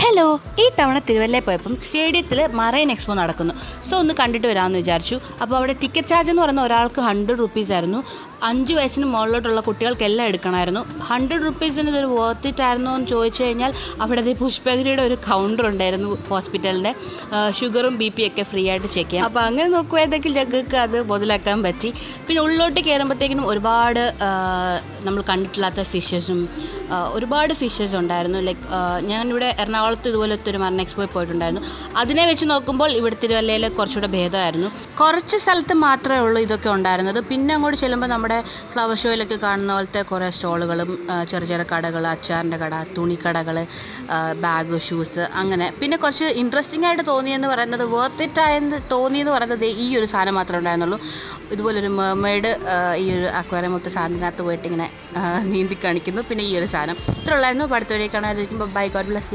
Hello, ഈ തവണ തിരുവല്ലയിൽ പോയപ്പം സ്റ്റേഡിയത്തിൽ മറൈൻ എക്സ്പോ നടക്കുന്നു. സോ ഒന്ന് കണ്ടിട്ട് വരാമെന്ന് വിചാരിച്ചു. അപ്പോൾ അവിടെ ടിക്കറ്റ് ചാർജ് എന്ന് പറയുന്ന ഒരാൾക്ക് 100 റുപ്പീസ് ആയിരുന്നു. 5 വയസ്സിന് മുകളിലോട്ടുള്ള കുട്ടികൾക്കെല്ലാം എടുക്കണമായിരുന്നു. 100 റുപ്പീസിന് ഇതൊരു വർത്ത് ഇറ്റ് ആയിരുന്നോ എന്ന് ചോദിച്ചു കഴിഞ്ഞാൽ അവിടെ പുഷ്പഗിരിയുടെ ഒരു കൗണ്ടർ ഉണ്ടായിരുന്നു ഹോസ്പിറ്റലിൻ്റെ. ഷുഗറും BP ഒക്കെ ഫ്രീ ആയിട്ട് ചെക്ക് ചെയ്യാം. അപ്പോൾ അങ്ങനെ നോക്കുമ്പോഴത്തേക്കും ഞങ്ങൾക്ക് അത് മുതലാക്കാൻ പറ്റി. പിന്നെ ഉള്ളിലോട്ട് കയറുമ്പോഴത്തേക്കിനും ഒരുപാട് നമ്മൾ കണ്ടിട്ടില്ലാത്ത ഫിഷസും ഒരുപാട് ഫിഷസ് ഉണ്ടായിരുന്നു. ലൈക്ക് ഞാനിവിടെ എറണാകുളത്ത് ഇതുപോലത്തെ ഒരു മറൈൻ എക്സ്പോയിൽ പോയിട്ടുണ്ടായിരുന്നു. അതിനെ വെച്ച് നോക്കുമ്പോൾ ഇവിടെ തിരുവല്ലയിൽ കുറച്ചുകൂടെ ഭേദമായിരുന്നു. കുറച്ച് സ്ഥലത്ത് മാത്രമേ ഉള്ളൂ ഇതൊക്കെ ഉണ്ടായിരുന്നത്. പിന്നെ അങ്ങോട്ട് ചെല്ലുമ്പോൾ നമ്മുടെ ഫ്ലവർ ഷോയിലൊക്കെ കാണുന്ന പോലത്തെ കുറേ സ്റ്റോളുകളും ചെറിയ ചെറിയ കടകൾ, അച്ചാറിൻ്റെ കട, തുണിക്കടകൾ, ബാഗ്, ഷൂസ്, അങ്ങനെ. പിന്നെ കുറച്ച് ഇൻട്രസ്റ്റിംഗ് ആയിട്ട് തോന്നിയെന്ന് പറയുന്നത്, വർത്ത് ഇറ്റ് ആയെന്ന് തോന്നിയെന്ന് പറയുന്നത് ഈ ഒരു സാധനം മാത്രമേ ഉണ്ടായിരുന്നുള്ളൂ. ഇതുപോലൊരു മെർമെയ്ഡ് ഈ ഒരു അക്വേറിയം മൊത്തം സാധനത്തിനകത്ത് പോയിട്ട് ഇങ്ങനെ നീന്തി കാണിക്കുന്നു. പിന്നെ ഈ ഒരു സാധനം ഇത്ര ഉള്ളായിരുന്നു. അടുത്ത വഴിയെ കാണാതിരിക്കുമ്പോൾ ബൈ, ഗോഡ് ബ്ലെസ് യു.